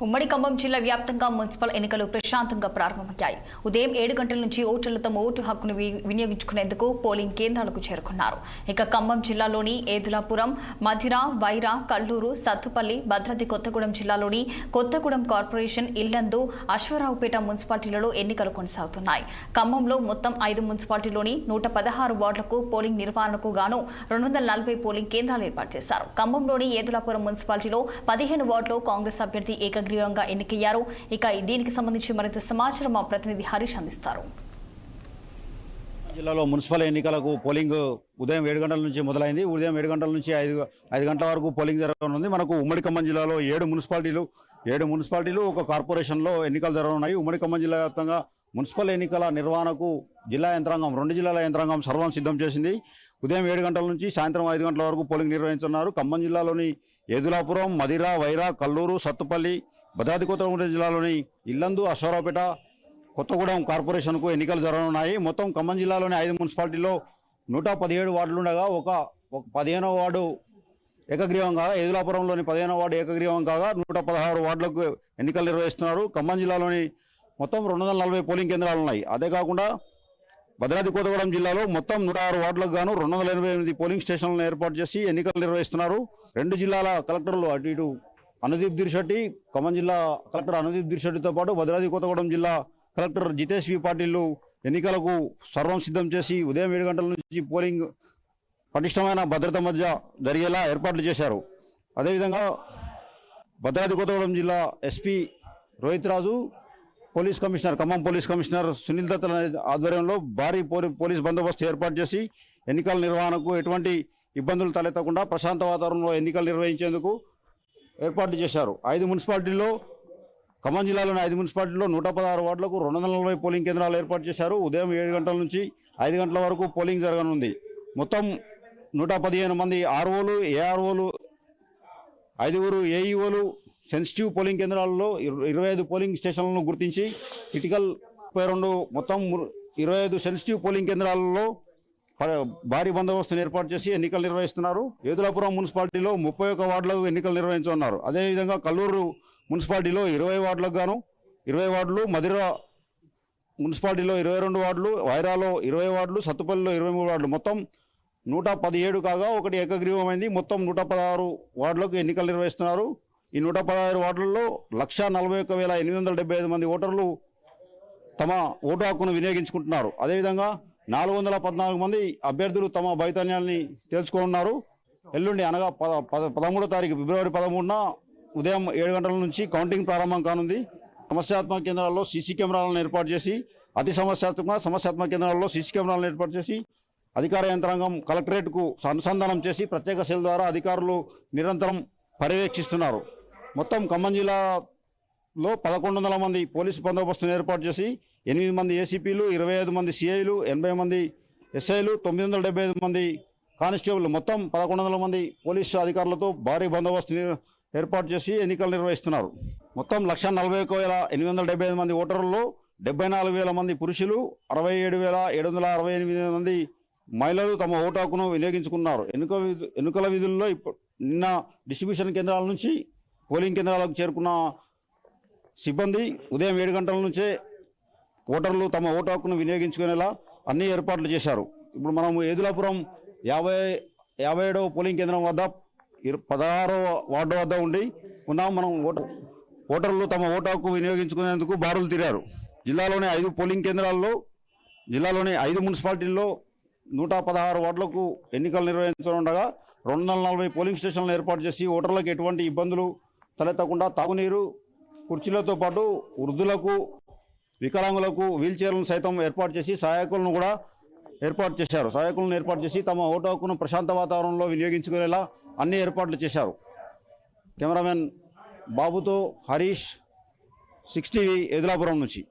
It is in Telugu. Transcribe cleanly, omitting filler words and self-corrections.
ఉమ్మడి ఖమ్మం జిల్లా వ్యాప్తంగా మున్సిపల్ ఎన్నికలు ప్రశాంతంగా ప్రారంభమయ్యాయి. ఉదయం 7 గంటల నుంచి ఓటర్లు తమ ఓటు హక్కును వినియోగించుకునేందుకు పోలింగ్ కేంద్రాలకు చేరుకున్నారు. ఇక ఖమ్మం జిల్లాలోని ఏదులాపురం, మధిర, వైరా, కల్లూరు, సత్తుపల్లి, భద్రాద్రి కొత్తగూడెం జిల్లాలోని కొత్తగూడెం కార్పొరేషన్, ఇల్లందు, అశ్వారావుపేట మున్సిపాలిటీలలో ఎన్నికలు కొనసాగుతున్నాయి. ఖమ్మంలో మొత్తం 5 మున్సిపాలిటీలోని 116 వార్డులకు పోలింగ్ నిర్వహణకు గాను 240 పోలింగ్ కేంద్రాలు ఏర్పాటు చేశారు. ఖమ్మంలోని ఏదులాపురం మున్సిపాలిటీలో 15 వార్డులో కాంగ్రెస్ అభ్యర్థి ఏకగ్రీవంగా ఎన్నికయ్యారు. ఇక దీనికి సంబంధించి మరింత సమాచారం మా ప్రతినిధి హరీష్ అందిస్తారు. జిల్లాలో మున్సిపల్ ఎన్నికలకు పోలింగ్ ఉదయం 7 గంటల నుంచి మొదలైంది. ఉదయం 7 గంటల నుంచి 5 గంటల వరకు పోలింగ్ జరగనుంది. మనకు ఉమ్మడి ఖమ్మం జిల్లాలో 7 మున్సిపాలిటీలు ఒక కార్పొరేషన్లో ఎన్నికలు జరగనున్నాయి. ఉమ్మడి ఖమ్మం జిల్లా వ్యాప్తంగా మున్సిపల్ ఎన్నికల నిర్వహణకు జిల్లా యంత్రాంగం 2 జిల్లాల యంత్రాంగం సర్వం సిద్ధం చేసింది. ఉదయం 7 గంటల నుంచి సాయంత్రం 5 గంటల వరకు పోలింగ్ నిర్వహించున్నారు. ఖమ్మం జిల్లాలోని ఏదులాపురం, మధిర, వైరా, కల్లూరు, సత్తుపల్లి, భద్రాద్రి కొత్తగూడెం జిల్లాలోని ఇల్లందు, అశ్వారావుపేట, కొత్తగూడెం కార్పొరేషన్కు ఎన్నికలు జరగనున్నాయి. మొత్తం ఖమ్మం జిల్లాలోని 5 మున్సిపాలిటీల్లో 117 వార్డులు ఉండగా ఒక 15వ వార్డు ఏకగ్రీవంగా, ఏదులాపురంలోని 15వ వార్డు ఏకగ్రీవం కాగా 116 వార్డులకు ఎన్నికలు నిర్వహిస్తున్నారు. ఖమ్మం జిల్లాలోని మొత్తం 240 పోలింగ్ కేంద్రాలు ఉన్నాయి. అదే కాకుండా భద్రాద్రి కొత్తగూడెం జిల్లాలో మొత్తం 106 వార్డులకు గాను 288 పోలింగ్ స్టేషన్లను ఏర్పాటు చేసి ఎన్నికలు నిర్వహిస్తున్నారు. 2 జిల్లాల కలెక్టర్లు అటు ఇటు అనుదీప్ దిర్శెట్టి, ఖమ్మం జిల్లా కలెక్టర్ అనుదీప్ దిర్శెట్టితో పాటు భద్రాద్రి కొత్తగూడెం జిల్లా కలెక్టర్ జితేష్ వి పాటిల్ ఎన్నికలకు సర్వం సిద్ధం చేసి ఉదయం 7 గంటల నుంచి పోలింగ్ పటిష్టమైన భద్రత మధ్య జరిగేలా ఏర్పాట్లు చేశారు. అదేవిధంగా భద్రాద్రి కొత్తగూడెం జిల్లా SP Rohit Raju, police commissioner, Khammam police commissioner Sunil Dutt ఆధ్వర్యంలో భారీ పోలీస్ బందోబస్తు ఏర్పాటు చేసి ఎన్నికల నిర్వహణకు ఎటువంటి ఇబ్బందులు తలెత్తకుండా ప్రశాంత వాతావరణంలో ఎన్నికలు నిర్వహించేందుకు ఏర్పాట్లు చేశారు. 5 మున్సిపాలిటీల్లో, ఖమ్మం జిల్లాలోని 5 మున్సిపాలిటీల్లో 116 వార్డులకు 240 పోలింగ్ కేంద్రాలు ఏర్పాటు చేశారు. ఉదయం 7 గంటల నుంచి 5 గంటల వరకు పోలింగ్ జరగనుంది. మొత్తం 115 మంది ఆర్ఓలు, ఏఆర్ఓలు, 5 ఏఈఓలు సెన్సిటివ్ పోలింగ్ కేంద్రాలలో 25 పోలింగ్ స్టేషన్లను గుర్తించి క్రిటికల్ 32 మొత్తం 25 సెన్సిటివ్ పోలింగ్ కేంద్రాలలో భారీ బందోబస్తును ఏర్పాటు చేసి ఎన్నికలు నిర్వహిస్తున్నారు. ఏదులాపురం మున్సిపాలిటీలో 31 వార్డులకు ఎన్నికలు నిర్వహించనున్నారు. అదేవిధంగా కల్లూరు మున్సిపాలిటీలో 20 వార్డులకు గాను 20 వార్డులు, మధిర మున్సిపాలిటీలో 22 వార్డులు, వైరాలో 20 వార్డులు, సత్తుపల్లిలో 23 వార్డులు, మొత్తం 117 కాగా ఒకటి ఏకగ్రీవమైంది. మొత్తం 116 వార్డులకు ఎన్నికలు నిర్వహిస్తున్నారు. ఈ 116 వార్డులలో 141,875 మంది ఓటర్లు తమ ఓటు హక్కును వినియోగించుకుంటున్నారు. అదేవిధంగా 414 మంది అభ్యర్థులు తమ వైతన్యాన్ని తేల్చుకోనున్నారు. ఎల్లుండి అనగా 13వ తారీఖు ఫిబ్రవరి 13న ఉదయం 7 గంటల నుంచి కౌంటింగ్ ప్రారంభం కానుంది. సమస్యాత్మక కేంద్రాల్లో సీసీ కెమెరాలను ఏర్పాటు చేసి, అతి సమస్యాత్మక కేంద్రాల్లో సీసీ కెమెరాలను ఏర్పాటు చేసి అధికార యంత్రాంగం కలెక్టరేట్కు అనుసంధానం చేసి ప్రత్యేక సెల్ ద్వారా అధికారులు నిరంతరం పర్యవేక్షిస్తున్నారు. మొత్తం ఖమ్మం జిల్లాలో 1100 మంది పోలీసు బందోబస్తును ఏర్పాటు చేసి 8 మంది ఏసీపీలు, 25 మంది సిఐలు, 80 మంది ఎస్ఐలు, 975 మంది కానిస్టేబుల్, మొత్తం 1100 మంది పోలీసు అధికారులతో భారీ బందోబస్తు ఏర్పాటు చేసి ఎన్నికలు నిర్వహిస్తున్నారు. మొత్తం 141,875 మంది ఓటర్లలో 74,000 మంది పురుషులు, 67,768 మంది మహిళలు తమ ఓటు హక్కును వినియోగించుకున్నారు. ఎన్నికల విధుల్లో నిన్న డిస్ట్రిబ్యూషన్ కేంద్రాల నుంచి పోలింగ్ కేంద్రాలకు చేరుకున్న సిబ్బంది ఉదయం 7 గంటల నుంచే ఓటర్లు తమ ఓటు హక్కును వినియోగించుకునేలా అన్ని ఏర్పాట్లు చేశారు. ఇప్పుడు మనం ఏదులాపురం 57వ పోలింగ్ కేంద్రం వద్ద 16వ వార్డు వద్ద ఉన్నాం. మనం ఓటర్లు తమ ఓటు హక్కు వినియోగించుకునేందుకు బారులు తీరారు. జిల్లాలోని 5 పోలింగ్ కేంద్రాల్లో, జిల్లాలోని 5 మున్సిపాలిటీల్లో 116 వార్డులకు ఎన్నికలు నిర్వహించనుండగా 240 పోలింగ్ స్టేషన్లను ఏర్పాటు చేసి ఓటర్లకు ఎటువంటి ఇబ్బందులు తలెత్తకుండా తాగునీరు, కుర్చీలతో పాటు వృద్ధులకు, వికలాంగులకు వీల్ చైర్లను సైతం ఏర్పాటు చేసి సహాయకులను కూడా ఏర్పాటు చేసి తమ ఓటు హక్కును ప్రశాంత వాతావరణంలో వినియోగించుకునేలా అన్ని ఏర్పాట్లు చేశారు. కెమెరామెన్ బాబుతో హరీష్, 6 టీవీ, ఏదులాపురం నుంచి.